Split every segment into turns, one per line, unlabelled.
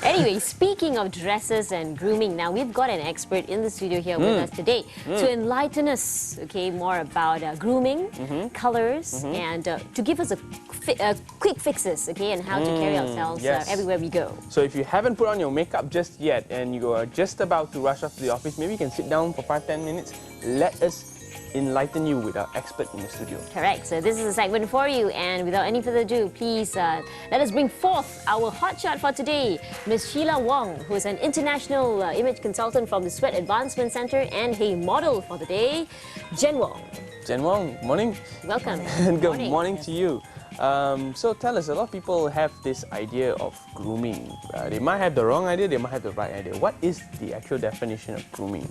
Anyway, speaking of dresses and grooming, now we've got an expert in the studio here with us today to enlighten us, okay, more about grooming, colors, and to give us a quick fixes, okay, and how to carry ourselves everywhere we go.
So if you haven't put on your makeup just yet and you are just about to rush off to the office, maybe you can sit down for 5-10 minutes. Let us enlighten you with our expert in the studio.
Correct. So this is a segment for you, and without any further ado, please let us bring forth our hotshot for today, Ms. Sheila Wong, who is an international image consultant from the Sweat Advancement Center and a model for the day, Jen Wong.
Jen Wong, morning.
Welcome.
Good morning to you. So tell us, a lot of people have this idea of grooming. They might have the wrong idea, they might have the right idea. What is the actual definition of grooming?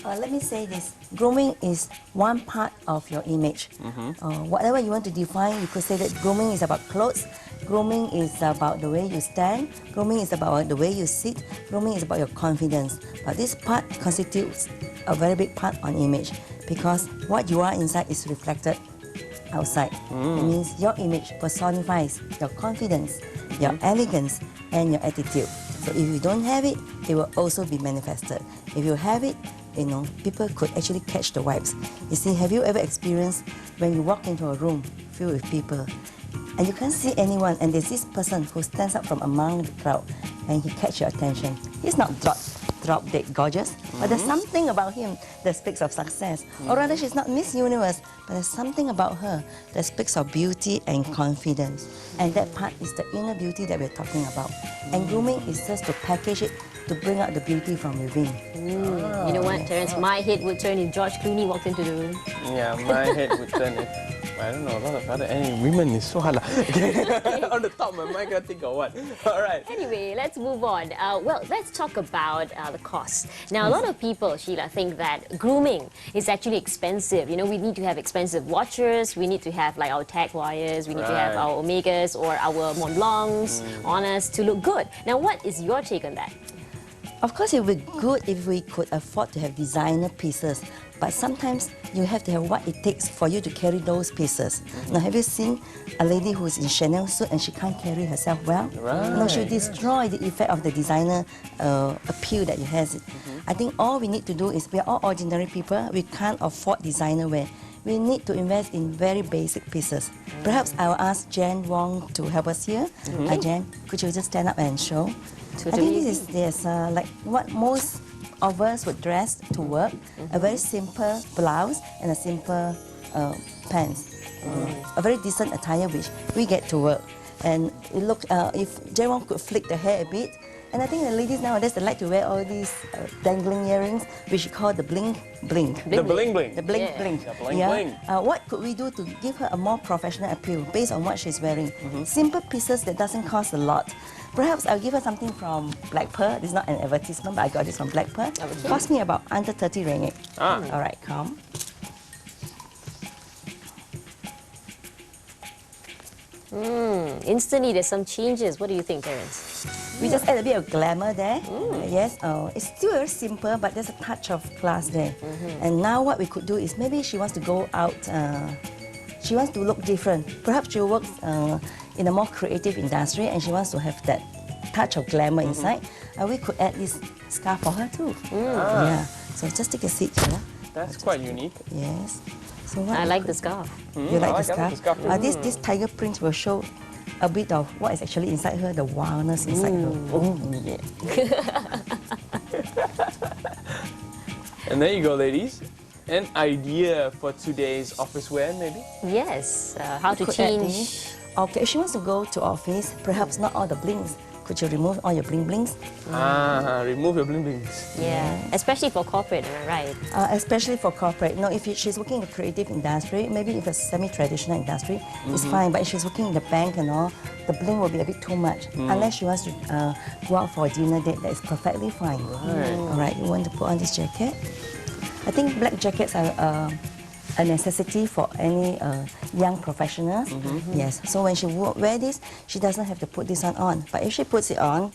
Let me say this. Grooming is one part of your image. Whatever you want to define, you could say that grooming is about clothes, grooming is about the way you stand, grooming is about the way you sit, grooming is about your confidence. But this part constitutes a very big part on image because what you are inside is reflected outside. It means your image personifies your confidence, your elegance, and your attitude. So if you don't have it, it will also be manifested. If you have it, you know, people could actually catch the vibes. You see, have you ever experienced when you walk into a room filled with people and you can't see anyone and there's this person who stands up from among the crowd and he catches your attention? He's not drop dead gorgeous, but there's something about him that speaks of success. Or rather, she's not Miss Universe, but there's something about her that speaks of beauty and confidence. And that part is the inner beauty that we're talking about. And grooming is just to package it to bring out the beauty from within.
You know what, Terence? My head would turn if George Clooney walked into the room.
Yeah, my head would turn if, I don't know, a lot of other women is so hard. Okay. On the top of my mind, I can't think of what. All right.
Anyway, let's move on. Well, let's talk about the cost. Now, a lot of people, Sheila, think that grooming is actually expensive. You know, we need to have expensive watches, we need to have like our tag wires, we need to have our Omegas or our Mont Blancs on us to look good. Now, what is your take on that?
Of course, it would be good if we could afford to have designer pieces, but sometimes you have to have what it takes for you to carry those pieces. Now, have you seen a lady who's in Chanel suit and she can't carry herself well? No, she'll destroy the effect of the designer appeal that it has. I think all we need to do is, we are all ordinary people, we can't afford designer wear. We need to invest in very basic pieces. Perhaps I will ask Jen Wong to help us here. Hi Jen, could you just stand up and show? I think this is like what most of us would dress to work, a very simple blouse and a simple pants. A very decent attire which we get to work. And it looked, if Jen Wong could flick the hair a bit, and I think the ladies nowadays, they like to wear all these dangling earrings, which we call the bling bling.
The bling bling.
The bling bling.
The bling bling.
What could we do to give her a more professional appeal based on what she's wearing? Simple pieces that doesn't cost a lot. Perhaps I'll give her something from Black Pearl. This is not an advertisement, but I got this from Black Pearl. It cost me about under 30 ringgit. All right, come.
Instantly, there's some changes. What do you think, Terence?
We just add a bit of glamour there. Yes, it's still very simple, but there's a touch of class there. And now what we could do is, maybe she wants to go out, she wants to look different. Perhaps she works in a more creative industry and she wants to have that touch of glamour inside. We could add this scarf for her too. Yeah, so just take a seat here.
That's quite unique.
Yes. So
I like the scarf.
You like the scarf?
Like
this tiger print will show a bit of what is actually inside her, the wildness inside her. Yeah.
And there you go, ladies. An idea for today's office wear, maybe?
Yes, how to change.
Okay, if she wants to go to office, perhaps not all the blings. Could you remove all your bling blings?
Remove your bling blings.
Yeah, especially for corporate, am I right?
Especially for corporate. No, if she's working in the creative industry, maybe if it's a semi-traditional industry, it's fine. But if she's working in the bank and all, the bling will be a bit too much. Unless she wants to go out for a dinner date, that is perfectly fine. All right, you want to put on this jacket? I think black jackets are a necessity for any young professionals. Yes, so when she wear this, she doesn't have to put this on. But if she puts it on,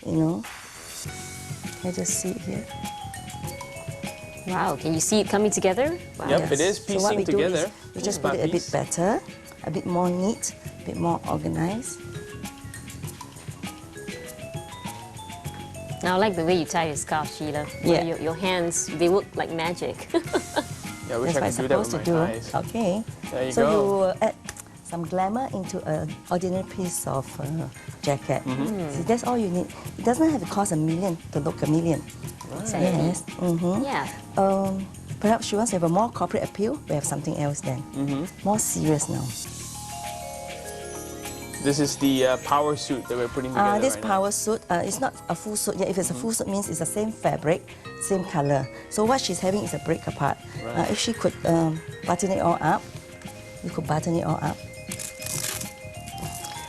you know, you just see it here.
Wow, can you see it coming together? Wow.
Yep, it is piecing
so what we
together.
Do is we just put it a bit better, a bit more neat, a bit more organized.
Now I like the way you tie your scarf, Sheila.
Yeah.
Your hands, they work like magic.
Yeah, I wish
That's
I
what
could
it's
do that with
supposed to
my
do.
eyes.
Okay.
There you
so
go.
you add some glamour into an ordinary piece of jacket. See, that's all you need. It doesn't have to cost $1 million to look $1 million.
Exactly.
Yes. Mm-hmm.
Yeah.
Perhaps she wants to have a more corporate appeal. We have something else then. More serious now.
This is the power suit that we're putting together
This
right
power suit, it's not a full suit. Yeah, if it's a full suit, means it's the same fabric, same color. So what she's having is a break apart.
Right.
If she could button it all up, you could button it all up.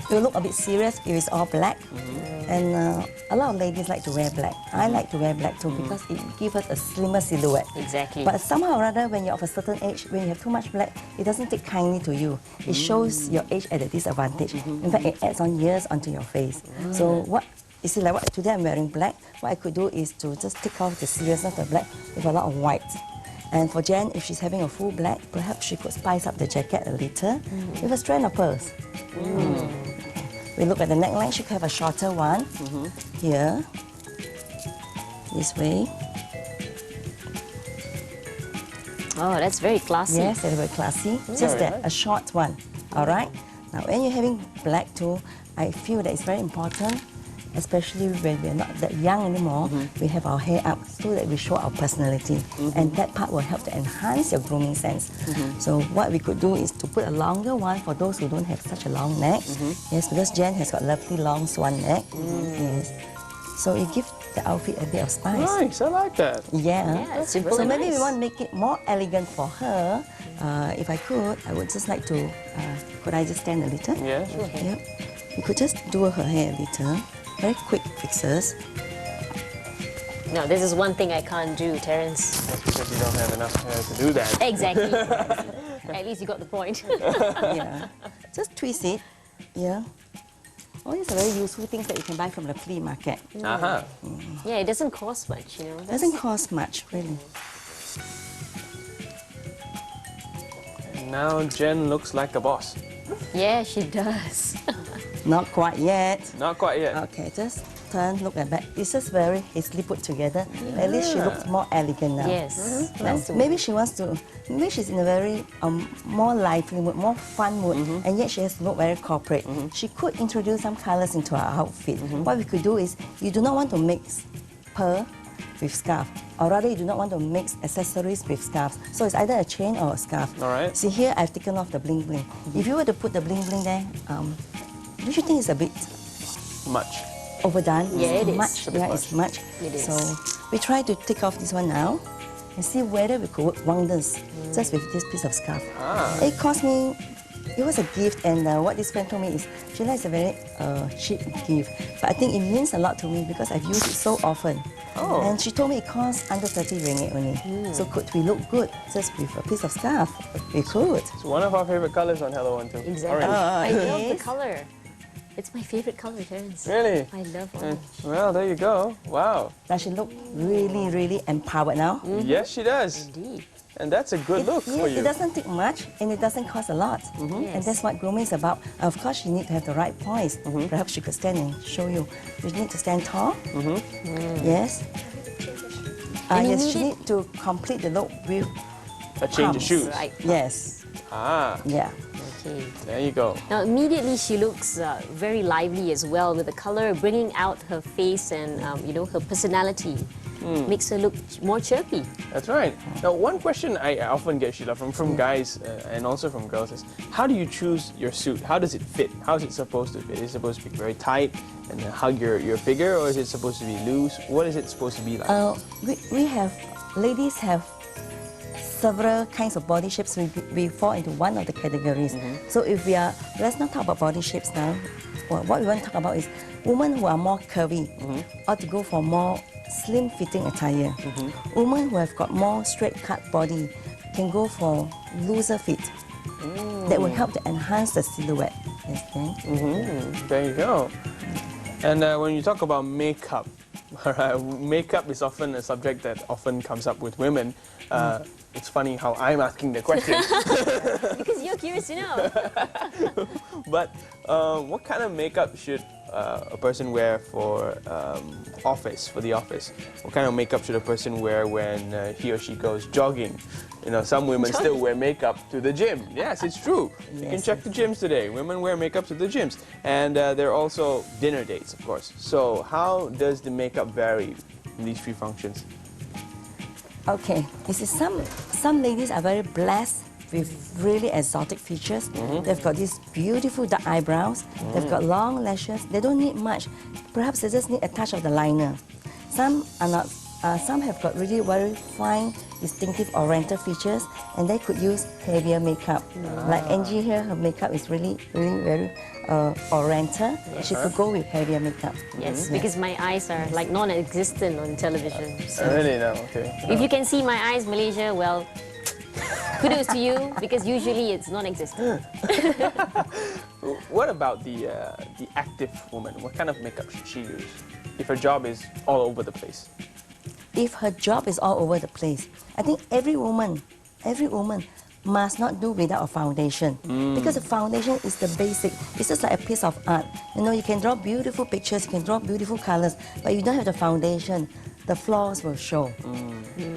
It will look a bit serious if it's all black. And a lot of ladies like to wear black. I like to wear black too because it gives us a slimmer silhouette.
Exactly.
But somehow or other, when you're of a certain age, when you have too much black, it doesn't take kindly to you. It shows your age at a disadvantage. In fact, it adds on years onto your face. So what, you see, like what, today I'm wearing black. What I could do is to just take off the seriousness of black with a lot of white. And for Jen, if she's having a full black, perhaps she could spice up the jacket a little with a strand of pearls. We look at the neckline, she could have a shorter one here, this way.
Oh, that's very classy.
Yes, that's very classy. Just
Very
that,
nice.
a short one, all right? Now, when you're having black too, I feel that it's very important, especially when we're not that young anymore, we have our hair up so that we show our personality. And that part will help to enhance your grooming sense. So what we could do is to put a longer one for those who don't have such a long neck. Yes, because Jen has got lovely long swan neck. Yes. So it gives the outfit a bit of spice.
Nice, I like that.
Yeah.
Yeah, simple
So
and
maybe we
nice.
want to make it more elegant for her. If I could, I would just like to, could I just stand a little?
Yeah, sure.
Yep. You could just do her hair a little. Very quick fixes.
No, this is one thing I can't do, Terence.
That's because you don't have enough hair to do that.
Exactly. At least you got the point.
Yeah. Just twist it. Yeah. All these are very useful things that you can buy from the flea market.
Uh-huh.
Yeah, it doesn't cost much, you know.
It doesn't cost much, really.
Now Jen looks like a boss.
Yeah, she does.
Not quite yet.
Not quite yet.
Okay, just turn, look at back. It's just very hastily put together. At least she looks more elegant now.
Yes.
Now,
That's the
maybe she wants to, maybe she's in a very more lively mood, more fun mood, and yet she has to look very corporate. She could introduce some colors into her outfit. What we could do is, you do not want to mix pearl with scarf, or rather you do not want to mix accessories with scarves. So it's either a chain or a scarf.
All right.
See here, I've taken off the bling bling. If you were to put the bling bling there, don't you think it's a bit
Much.
overdone?
Yeah, it is.
Much.
A bit
Yeah,
much.
it's much.
It is.
So we try to take off this one now and see whether we could work wonders just with this piece of scarf. It cost me, it was a gift, and what this friend told me is, Sheila, it's a very cheap gift, but I think it means a lot to me because I've used it so often.
Oh.
And she told me it costs under 30 ringgit only. So could we look good just with a piece of scarf? We could.
It's one of our favorite colors on Hello One too.
Exactly.
Orange.
I love the
yes.
color. It's my favorite color, Terence.
Really?
I love orange.
Well, there you go. Wow.
Does she look really, really empowered now?
Yes, she does.
Indeed.
And that's a good look
Yes,
for you.
it doesn't take much and it doesn't cost a lot. And
Yes.
that's what grooming is about. Of course, you need to have the right poise. Perhaps she could stand and show you. You need to stand tall. Yes.
And
Yes,
you
she
need
need to complete the look with
A change of
pumps.
shoes.
Right.
Yes.
Ah,
Yeah.
Okay.
there you go.
Now, immediately she looks very lively as well with the color bringing out her face and, you know, her personality. Makes her look more chirpy.
That's right. Now, one question I often get, Sheila, from guys and also from girls is, how do you choose your suit? How does it fit? How is it supposed to fit? Is it supposed to be very tight and hug your figure, or is it supposed to be loose? What is it supposed to be like?
We have, ladies have several kinds of body shapes. We fall into one of the categories. So if we are, let's not talk about body shapes now. What we want to talk about is women who are more curvy ought to go for more slim fitting attire. Women who have got more straight cut body can go for looser fit. That will help to enhance the silhouette. Yes, okay?
There you go. And when you talk about makeup, makeup is often a subject that often comes up with women. It's funny how I'm asking the question.
Because you're curious to know.
But what kind of makeup should a person wear for office, for the office? What kind of makeup should a person wear when he or she goes jogging? You know, some women still wear makeup to the gym. Yes, it's true. You can check the gyms today. Women wear makeup to the gyms. And there are also dinner dates, of course. So how does the makeup vary in these three functions?
Okay, you see, some ladies are very blessed with really exotic features. They've got these beautiful dark eyebrows. They've got long lashes. They don't need much. Perhaps they just need a touch of the liner. Some are not. Some have got really very fine, distinctive oriental features, and they could use heavier makeup. Like Angie here, her makeup is really very oriental.
Yes.
She could go with heavier makeup.
Yes, because my eyes are like non-existent on television. So
Really? No, okay.
if you can see my eyes, Malaysia, well, kudos to you, because usually it's non-existent.
What about the active woman? What kind of makeup should she use if her job is all over the place?
If her job is all over the place, I think every woman must not do without a foundation. Because the foundation is the basic. It's just like a piece of art. You know, you can draw beautiful pictures, you can draw beautiful colors, but you don't have the foundation, the flaws will show.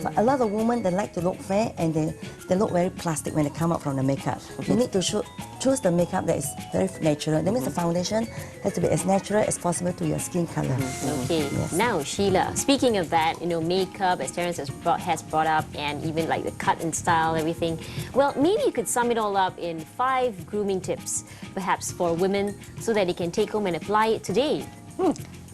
So a lot of women, they like to look fair and they look very plastic when they come out from the makeup. You need to choose the makeup that is very natural. That means the foundation has to be as natural as possible to your skin color.
Okay, now Sheila, speaking of that, you know, makeup, as Terence has brought up, and even like the cut and style, everything. Well, maybe you could sum it all up in 5 grooming tips, perhaps for women, so that they can take home and apply it today.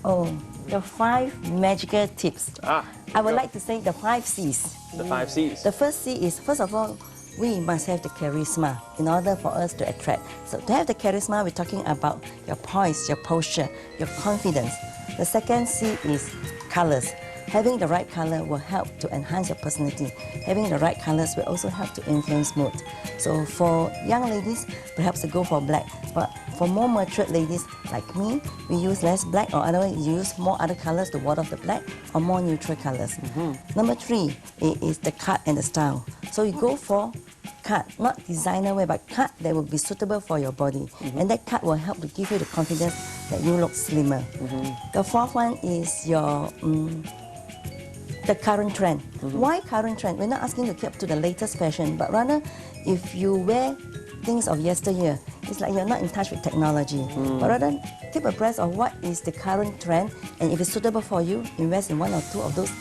Oh, the 5 magical tips. I would
go.
like to say the 5 C's.
The 5 C's.
The first C is, first of all, we must have the charisma in order for us to attract. So to have the charisma, we're talking about your poise, your posture, your confidence. The second C is colors. Having the right color will help to enhance your personality. Having the right colors will also help to influence mood. So for young ladies, perhaps they go for black. But for more matured ladies like me, we use less black, or otherwise you use more other colors to ward off the black, or more neutral colors. Number 3 is the cut and the style. So you go for cut, not designer wear, but cut that will be suitable for your body. And that cut will help to give you the confidence that you look slimmer. The fourth one is your the current trend. Why current trend? We're not asking to keep up to the latest fashion, but rather if you wear things of yesteryear, it's like you're not in touch with technology. But rather keep abreast of what is the current trend, and if it's suitable for you, invest in 1 or 2 of those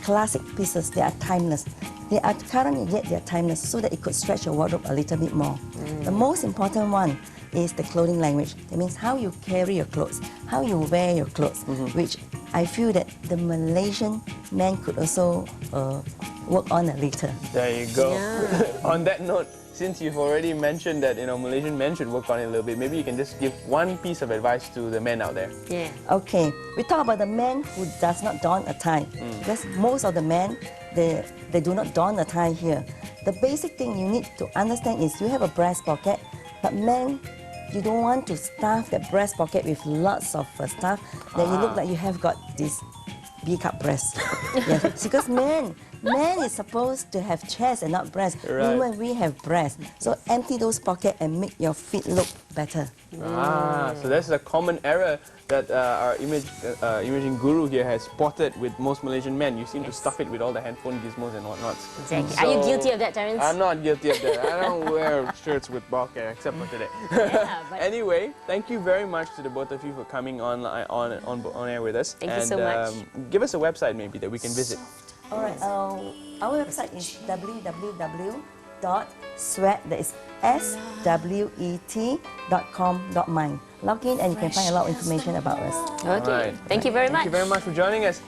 classic pieces. They are timeless. They are current, yet they are timeless, so that it could stretch your wardrobe a little bit more. The most important one is the clothing language. That means how you carry your clothes, how you wear your clothes, which I feel that the Malaysian men could also work on a little.
There you go.
Yeah.
On that note, since you've already mentioned that, you know, Malaysian men should work on it a little bit, maybe you can just give one piece of advice to the men out there.
Yeah.
Okay, we talk about the man who does not don a tie. Because most of the men, they do not don a tie here. The basic thing you need to understand is you have a breast pocket, but men, you don't want to stuff that breast pocket with lots of stuff, then you look like you have got this B-cup breast. Yes, because men is supposed to have chest and not breast.
Right.
Women, we have breast. So empty those pockets and make your feet look better.
So that's a common error that our imaging guru here has spotted with most Malaysian men. You seem to stuff it with all the handphone gizmos and whatnots.
Exactly. Are you guilty of that, Terence?
I'm not guilty of that. I don't wear shirts with pocket except for today.
Yeah, but
Anyway, thank you very much to the both of you for coming on air with us.
Thank you so much.
Give us a website maybe that we can visit.
All right, our website is www.swet, that is swet.com.my. Log in and you can find a lot of information about us.
okay.
Alright.
Thank you very much.
Thank you very much for joining us.